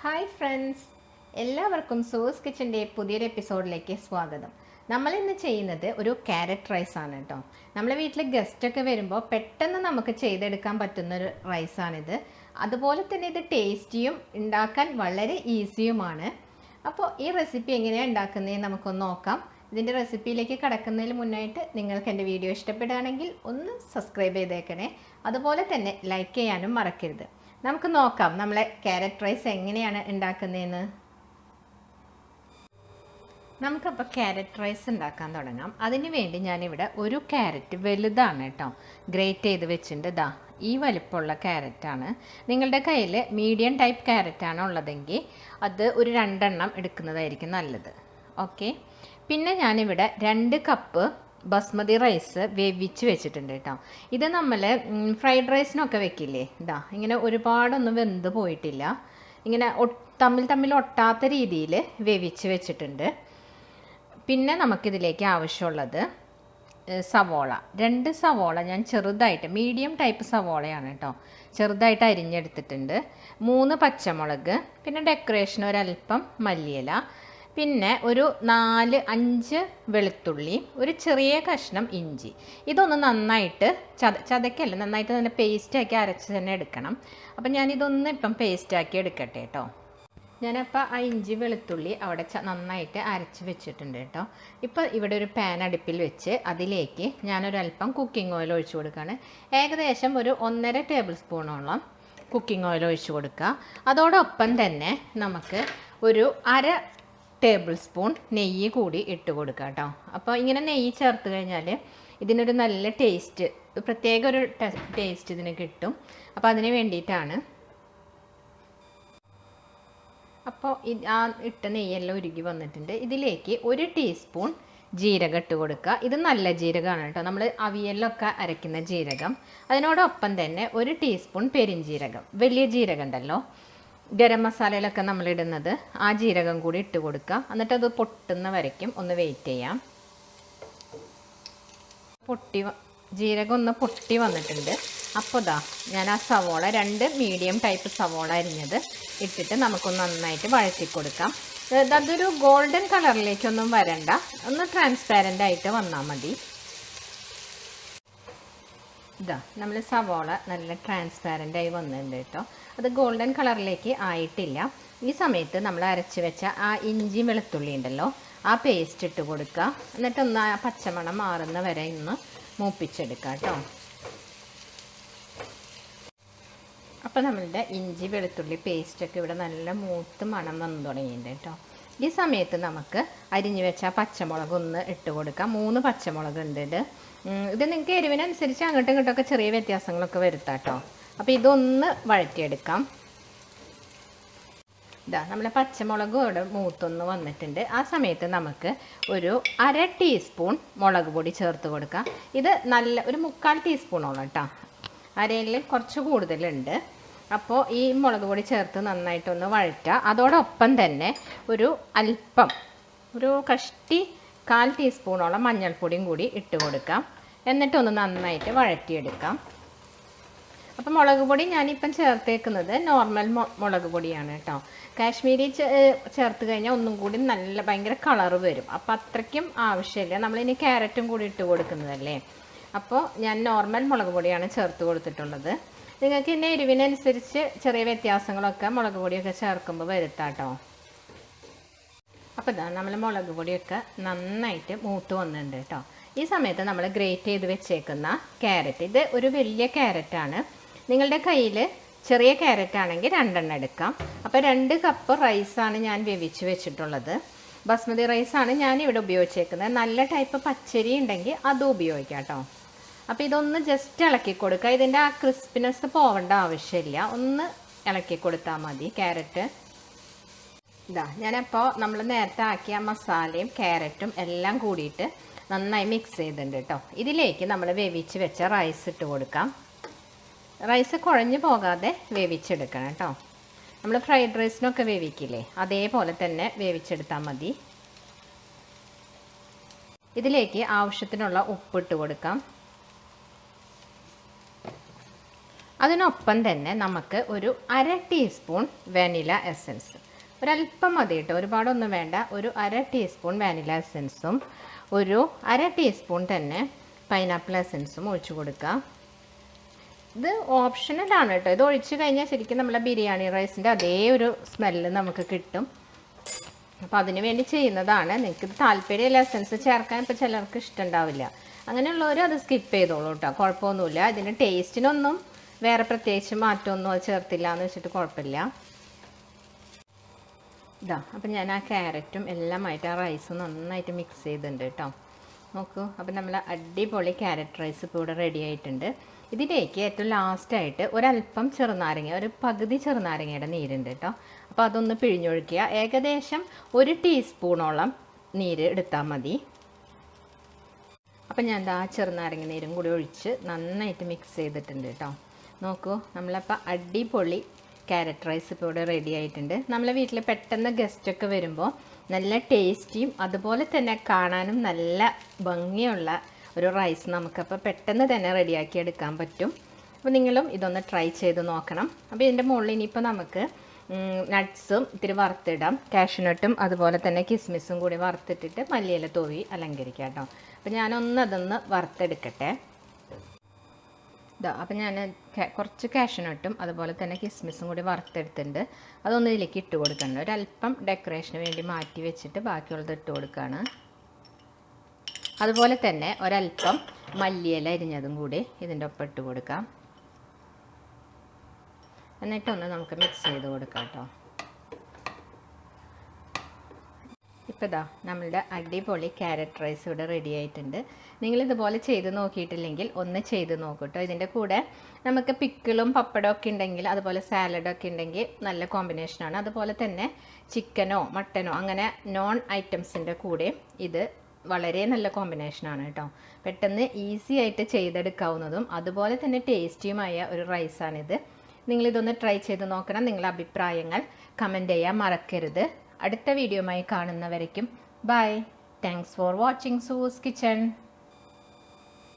Hi friends, എല്ലാവർക്കും സൂസ് കിച്ചൻ്റെ പുതിയൊരു എപ്പിസോഡിലേക്ക് സ്വാഗതം. നമ്മളിന്ന് ചെയ്യുന്നത് ഒരു ക്യാരറ്റ് റൈസാണ് കേട്ടോ. നമ്മളെ വീട്ടിൽ ഗസ്റ്റൊക്കെ വരുമ്പോൾ പെട്ടെന്ന് നമുക്ക് ചെയ്തെടുക്കാൻ പറ്റുന്നൊരു റൈസാണിത്. അതുപോലെ തന്നെ ഇത് ടേസ്റ്റിയും ഉണ്ടാക്കാൻ വളരെ ഈസിയുമാണ്. അപ്പോൾ ഈ റെസിപ്പി എങ്ങനെയാണ് ഉണ്ടാക്കുന്നതെന്ന് നമുക്കൊന്ന് നോക്കാം. ഇതിൻ്റെ റെസിപ്പിയിലേക്ക് കടക്കുന്നതിന് മുന്നായിട്ട് നിങ്ങൾക്ക് എൻ്റെ വീഡിയോ ഇഷ്ടപ്പെടുകയാണെങ്കിൽ ഒന്ന് സബ്സ്ക്രൈബ് ചെയ്തേക്കണേ. അതുപോലെ തന്നെ ലൈക്ക് ചെയ്യാനും മറക്കരുത്. നമുക്ക് നോക്കാം നമ്മളെ ക്യാരറ്റ് റൈസ് എങ്ങനെയാണ് ഉണ്ടാക്കുന്നതെന്ന്. നമുക്കപ്പോൾ ക്യാരറ്റ് റൈസ് ഉണ്ടാക്കാൻ തുടങ്ങാം. അതിന് വേണ്ടി ഞാനിവിടെ ഒരു ക്യാരറ്റ് വലുതാണ് കേട്ടോ ഗ്രേറ്റ് ചെയ്ത് വെച്ചിട്ടുണ്ട്. ഇതാ ഈ വലിപ്പമുള്ള ക്യാരറ്റാണ്. നിങ്ങളുടെ കയ്യിൽ മീഡിയം ടൈപ്പ് ക്യാരറ്റാണ് ഉള്ളതെങ്കിൽ അത് ഒരു 2 എണ്ണം എടുക്കുന്നതായിരിക്കും നല്ലത്. ഓക്കെ, പിന്നെ ഞാനിവിടെ 2 കപ്പ് ബസ്മതി റൈസ് വേവിച്ച് വെച്ചിട്ടുണ്ട് കേട്ടോ. ഇത് നമ്മൾ ഫ്രൈഡ് റൈസിനൊക്കെ വെക്കില്ലേ, ഇതാ ഇങ്ങനെ ഒരുപാടൊന്നും വെന്ത് പോയിട്ടില്ല, ഇങ്ങനെ തമ്മിൽ ഒട്ടാത്ത രീതിയിൽ വേവിച്ച് വെച്ചിട്ടുണ്ട്. പിന്നെ നമുക്കിതിലേക്ക് ആവശ്യമുള്ളത് സവോള, 2 സവോള ഞാൻ ചെറുതായിട്ട്, മീഡിയം ടൈപ്പ് സവോളയാണ് കേട്ടോ, ചെറുതായിട്ട് അരിഞ്ഞെടുത്തിട്ടുണ്ട്. 3 പച്ചമുളക്, പിന്നെ ഡെക്കറേഷൻ ഒരല്പം മല്ലിയില, പിന്നെ ഒരു 4-5 വെളുത്തുള്ളി, ഒരു ചെറിയ കഷ്ണം ഇഞ്ചി. ഇതൊന്ന് നന്നായിട്ട് ചതക്കല്ല, നന്നായിട്ട് തന്നെ പേസ്റ്റാക്കി അരച്ച് തന്നെ എടുക്കണം. അപ്പം ഞാനിതൊന്ന് ഇപ്പം പേസ്റ്റാക്കി എടുക്കട്ടെ കേട്ടോ. ഞാനപ്പോൾ ആ ഇഞ്ചി വെളുത്തുള്ളി അവിടെ നന്നായിട്ട് അരച്ച് വെച്ചിട്ടുണ്ട് കേട്ടോ. ഇപ്പോൾ ഇവിടെ ഒരു പാൻ അടുപ്പിൽ വെച്ച് അതിലേക്ക് ഞാനൊരല്പം കുക്കിംഗ് ഓയിൽ ഒഴിച്ചു കൊടുക്കുകയാണ്. ഏകദേശം ഒരു 1.5 ടേബിൾ സ്പൂണോളം കുക്കിംഗ് ഓയിൽ ഒഴിച്ചു കൊടുക്കുക. അതോടൊപ്പം തന്നെ നമുക്ക് ഒരു 1/2 ടേബിൾ സ്പൂൺ നെയ്യ് കൂടി ഇട്ട് കൊടുക്കുക കേട്ടോ. അപ്പോൾ ഇങ്ങനെ നെയ്യ് ചേർത്ത് കഴിഞ്ഞാൽ ഇതിനൊരു നല്ല ടേസ്റ്റ്, പ്രത്യേക ഒരു ടേസ്റ്റ് ഇതിന് കിട്ടും. അപ്പോൾ അതിന് വേണ്ടിയിട്ടാണ്. അപ്പോൾ ആ ഇട്ട നെയ്യെല്ലാം ഉരുകി വന്നിട്ടുണ്ട്. ഇതിലേക്ക് 1 ടീസ്പൂൺ ജീരകം ഇട്ട് കൊടുക്കുക. ഇത് നല്ല ജീരകമാണ് കേട്ടോ, നമ്മൾ അവിയലിലൊക്കെ അരയ്ക്കുന്ന ജീരകം. അതിനോടൊപ്പം തന്നെ 1 ടീസ്പൂൺ പെരിഞ്ജീരകം, വലിയ ജീരകം ഉണ്ടല്ലോ, ഗരം മസാലയിലൊക്കെ നമ്മളിടുന്നത്, ആ ജീരകം കൂടി ഇട്ട് കൊടുക്കുക. എന്നിട്ടത് പൊട്ടുന്ന വരയ്ക്കും ഒന്ന് വെയിറ്റ് ചെയ്യാം. ജീരകം ഒന്ന് പൊട്ടി വന്നിട്ടുണ്ട്. അപ്പോൾ ദാ ഞാൻ ആ സവോള 2 മീഡിയം ടൈപ്പ് സവോള അരിഞ്ഞത് ഇട്ടിട്ട് നമുക്കൊന്ന് നന്നായിട്ട് വഴറ്റി കൊടുക്കാം. അതൊരു ഗോൾഡൻ കളറിലേക്കൊന്നും വരണ്ട, ഒന്ന് ട്രാൻസ്പാരൻ്റ് ആയിട്ട് വന്നാൽ മതി. ഇതാ നമ്മൾ സവോള നല്ല ട്രാൻസ്പാരൻ്റ് ആയി വന്നിട്ടുണ്ട് കേട്ടോ. അത് ഗോൾഡൻ കളറിലേക്ക് ആയിട്ടില്ല. ഈ സമയത്ത് നമ്മൾ അരച്ച് വെച്ച ആ ഇഞ്ചി വെളുത്തുള്ളി ഉണ്ടല്ലോ, ആ പേസ്റ്റ് ഇട്ട് കൊടുക്കുക. എന്നിട്ടൊന്ന് ആ പച്ചമണം മാറുന്ന വരെ ഒന്ന് മൂപ്പിച്ചെടുക്കുക കേട്ടോ. അപ്പോൾ നമ്മളുടെ ഇഞ്ചി വെളുത്തുള്ളി പേസ്റ്റൊക്കെ ഇവിടെ നല്ല മൂത്ത് മണം വന്നു തുടങ്ങിയിട്ടുണ്ട് കേട്ടോ. ഈ സമയത്ത് നമുക്ക് അരിഞ്ഞു വെച്ച പച്ചമുളക് ഒന്ന് ഇട്ട് കൊടുക്കാം. 3 പച്ചമുളക് ഉണ്ട്. ഇത് നിങ്ങൾക്ക് എരിവിനനുസരിച്ച് അങ്ങോട്ടും ഇങ്ങോട്ടൊക്കെ ചെറിയ വ്യത്യാസങ്ങളൊക്കെ വരുത്താം കേട്ടോ. അപ്പോൾ ഇതൊന്ന് വഴറ്റിയെടുക്കാം. ഇതാ നമ്മളെ പച്ചമുളക് ഇവിടെ മൂത്തൊന്ന് വന്നിട്ടുണ്ട്. ആ സമയത്ത് നമുക്ക് ഒരു 1/2 ടീസ്പൂൺ മുളക് പൊടി ചേർത്ത് കൊടുക്കാം. ഇത് നല്ല ഒരു 3/4 ടീസ്പൂണോളം കേട്ടോ, അരയിൽ കുറച്ച് കൂടുതലുണ്ട്. അപ്പോൾ ഈ മുളക് പൊടി ചേർത്ത് നന്നായിട്ടൊന്ന് വഴറ്റുക. അതോടൊപ്പം തന്നെ ഒരു അല്പം, ഒരു കഷ്ടി 1/4 ടീസ്പൂണോളം മഞ്ഞൾപ്പൊടിയും കൂടി ഇട്ട് കൊടുക്കാം. എന്നിട്ടൊന്ന് നന്നായിട്ട് വഴറ്റിയെടുക്കാം. അപ്പോൾ മുളക് പൊടി ഞാനിപ്പം ചേർത്തേക്കുന്നത് നോർമൽ മുളക് പൊടിയാണ് കേട്ടോ. കാശ്മീരി ചേർത്ത് കഴിഞ്ഞാൽ ഒന്നും കൂടി നല്ല ഭയങ്കര കളറ് വരും. അപ്പോൾ അത്രയ്ക്കും ആവശ്യമില്ല, നമ്മളിനി ക്യാരറ്റും കൂടി ഇട്ട് കൊടുക്കുന്നതല്ലേ. അപ്പോൾ ഞാൻ നോർമൽ മുളക് പൊടിയാണ് ചേർത്ത് കൊടുത്തിട്ടുള്ളത്. നിങ്ങൾക്ക് ഇനി എരിവിനനുസരിച്ച് ചെറിയ വ്യത്യാസങ്ങളൊക്കെ മുളക് പൊടിയൊക്കെ ചേർക്കുമ്പോൾ വരുത്താം കേട്ടോ. അപ്പോൾ ഇതാ നമ്മൾ മുളക് പൊടിയൊക്കെ നന്നായിട്ട് മൂത്ത് വന്നിട്ടുണ്ട് കേട്ടോ. ഈ സമയത്ത് നമ്മൾ ഗ്രേറ്റ് ചെയ്ത് വെച്ചേക്കുന്ന ക്യാരറ്റ്, ഇത് ഒരു വലിയ ക്യാരറ്റാണ്. നിങ്ങളുടെ കയ്യിൽ ചെറിയ ക്യാരറ്റ് ആണെങ്കിൽ 2 എണ്ണം എടുക്കാം. അപ്പോൾ 2 കപ്പ് റൈസാണ് ഞാൻ വേവിച്ച് വെച്ചിട്ടുള്ളത്. ബസ്മതി റൈസാണ് ഞാനിവിടെ ഉപയോഗിച്ചേക്കുന്നത്. നല്ല ടൈപ്പ് പച്ചരി ഉണ്ടെങ്കിൽ അതും ഉപയോഗിക്കാം കേട്ടോ. അപ്പോൾ ഇതൊന്ന് ജസ്റ്റ് ഇളക്കി കൊടുക്കുക. ഇതിൻ്റെ ആ ക്രിസ്പിനെസ് പോവേണ്ട ആവശ്യമില്ല, ഒന്ന് ഇളക്കി കൊടുത്താൽ മതി ക്യാരറ്റ്. ഇതാ ഞാനപ്പോൾ നമ്മൾ നേരത്തെ ആക്കിയ മസാലയും ക്യാരറ്റും എല്ലാം കൂടിയിട്ട് നന്നായി മിക്സ് ചെയ്തിട്ടുണ്ട് കേട്ടോ. ഇതിലേക്ക് നമ്മൾ വേവിച്ച് വെച്ച റൈസ് ഇട്ട് കൊടുക്കാം. റൈസ് കുഴഞ്ഞു പോകാതെ വേവിച്ചെടുക്കണം കേട്ടോ. നമ്മൾ ഫ്രൈഡ് റൈസിനൊക്കെ വേവിക്കില്ലേ, അതേപോലെ തന്നെ വേവിച്ചെടുത്താൽ മതി. ഇതിലേക്ക് ആവശ്യത്തിനുള്ള ഉപ്പ് ഇട്ട് കൊടുക്കാം. അതിനൊപ്പം തന്നെ നമുക്ക് ഒരു 1/2 ടീസ്പൂൺ വാനില എസൻസ്, ഒരല്പം മതി കേട്ടോ, ഒരുപാടൊന്നും വേണ്ട. ഒരു 1/2 ടീസ്പൂൺ വാനില എസൻസും ഒരു 1/2 ടീസ്പൂൺ തന്നെ പൈനാപ്പിൾ എസൻസും ഒഴിച്ചു കൊടുക്കുക. ഇത് ഓപ്ഷണലാണ് കേട്ടോ. ഇത് ഒഴിച്ച് കഴിഞ്ഞാൽ ശരിക്കും നമ്മളെ ബിരിയാണി റൈസിൻ്റെ അതേ ഒരു സ്മെല്ല് നമുക്ക് കിട്ടും. അപ്പോൾ അതിന് വേണ്ടി ചെയ്യുന്നതാണ്. നിങ്ങൾക്ക് താല്പര്യമില്ല എസൻസ് ചേർക്കാൻ, ഇപ്പോൾ ചിലർക്ക് ഇഷ്ടമുണ്ടാവില്ല. അങ്ങനെയുള്ളവർ അത് സ്കിപ്പ് ചെയ്തോളൂ കേട്ടോ, കുഴപ്പമൊന്നുമില്ല. ഇതിൻ്റെ ടേസ്റ്റിനൊന്നും വേറെ പ്രത്യേകിച്ച് മാറ്റമൊന്നും അത് ചേർത്തില്ല എന്ന് വെച്ചിട്ട് കുഴപ്പമില്ല. ഇതാ അപ്പം ഞാൻ ആ ക്യാരറ്റും എല്ലാമായിട്ട് ആ റൈസ് നന്നായിട്ട് മിക്സ് ചെയ്തിട്ടുണ്ട് കേട്ടോ. നോക്കൂ, അപ്പം നമ്മൾ അടിപൊളി ക്യാരറ്റ് റൈസ് ഇപ്പോൾ ഇവിടെ റെഡി ആയിട്ടുണ്ട്. ഇതിലേക്ക് ഏറ്റവും ലാസ്റ്റായിട്ട് ഒരല്പം ചെറുനാരങ്ങ, ഒരു പകുതി ചെറുനാരങ്ങയുടെ നീരുണ്ട് കേട്ടോ. അപ്പോൾ അതൊന്ന് പിഴിഞ്ഞൊഴിക്കുക. ഏകദേശം 1 ടീസ്പൂണോളം നീര് എടുത്താൽ മതി. അപ്പം ഞാൻ ആ ചെറുനാരങ്ങ നീരും കൂടി ഒഴിച്ച് നന്നായിട്ട് മിക്സ് ചെയ്തിട്ടുണ്ട് കേട്ടോ. നോക്കൂ, നമ്മളപ്പോൾ അടിപൊളി ക്യാരറ്റ് റൈസ് ഇപ്പോൾ ഇവിടെ റെഡി ആയിട്ടുണ്ട്. നമ്മളെ വീട്ടിൽ പെട്ടെന്ന് ഗസ്റ്റൊക്കെ വരുമ്പോൾ നല്ല ടേസ്റ്റിയും അതുപോലെ തന്നെ കാണാനും നല്ല ഭംഗിയുള്ള ഒരു റൈസ് നമുക്കപ്പോൾ പെട്ടെന്ന് തന്നെ റെഡിയാക്കി എടുക്കാൻ പറ്റും. അപ്പോൾ നിങ്ങളും ഇതൊന്ന് ട്രൈ ചെയ്ത് നോക്കണം. അപ്പോൾ ഇതിൻ്റെ മുകളിൽ ഇനിയിപ്പോൾ നമുക്ക് നട്ട്സും ഇത്തിരി വറുത്തിടാം. കാഷ്യൂനട്ടും അതുപോലെ തന്നെ കിസ്മിസും കൂടി വറുത്തിട്ടിട്ട് മല്ലിയില തൂവി അലങ്കരിക്കാം കേട്ടോ. അപ്പോൾ അതൊന്ന് വറുത്തെടുക്കട്ടെ. അപ്പം ഞാൻ കുറച്ച് കാഷ്യൂനട്ടും അതുപോലെ തന്നെ കിസ്മിസും കൂടി വറുത്തെടുത്തിട്ടുണ്ട്. അതൊന്ന് ഇതിലേക്ക് ഇട്ട് കൊടുക്കണം. ഒരല്പം ഡെക്കറേഷന് വേണ്ടി മാറ്റി വെച്ചിട്ട് ബാക്കിയുള്ളത് ഇട്ട് കൊടുക്കുകയാണ്. അതുപോലെ തന്നെ ഒരല്പം മല്ലിയില അരിഞ്ഞതും കൂടി ഇതിൻ്റെ ഒപ്പം ഇട്ട് കൊടുക്കാം. എന്നിട്ടൊന്ന് നമുക്ക് മിക്സ് ചെയ്ത് കൊടുക്കാം കേട്ടോ. ഇപ്പോൾ ഇതാ നമ്മളുടെ അടിപൊളി ക്യാരറ്റ് റൈസ് ഇവിടെ റെഡി ആയിട്ടുണ്ട്. നിങ്ങളിതുപോലെ ചെയ്ത് നോക്കിയിട്ടില്ലെങ്കിൽ ഒന്ന് ചെയ്ത് നോക്കൂ കേട്ടോ. ഇതിൻ്റെ കൂടെ നമുക്ക് പിക്കിളും പപ്പടമൊക്കെ ഉണ്ടെങ്കിൽ, അതുപോലെ സാലഡൊക്കെ ഉണ്ടെങ്കിൽ നല്ല കോമ്പിനേഷനാണ്. അതുപോലെ തന്നെ ചിക്കനോ മട്ടനോ അങ്ങനെ നോൺ ഐറ്റംസിൻ്റെ കൂടെ ഇത് വളരെ നല്ല കോമ്പിനേഷനാണ് കേട്ടോ. പെട്ടെന്ന് ഈസി ആയിട്ട് ചെയ്തെടുക്കാവുന്നതും അതുപോലെ തന്നെ ടേസ്റ്റിയുമായ ഒരു റൈസാണിത്. നിങ്ങളിതൊന്ന് ട്രൈ ചെയ്ത് നോക്കണം. നിങ്ങളുടെ അഭിപ്രായങ്ങൾ കമൻറ്റ് ചെയ്യാൻ മറക്കരുത്. അടുത്ത വീഡിയോയുമായി കാണുന്നവരേക്കും bye. Thanks for watching Sue's kitchen.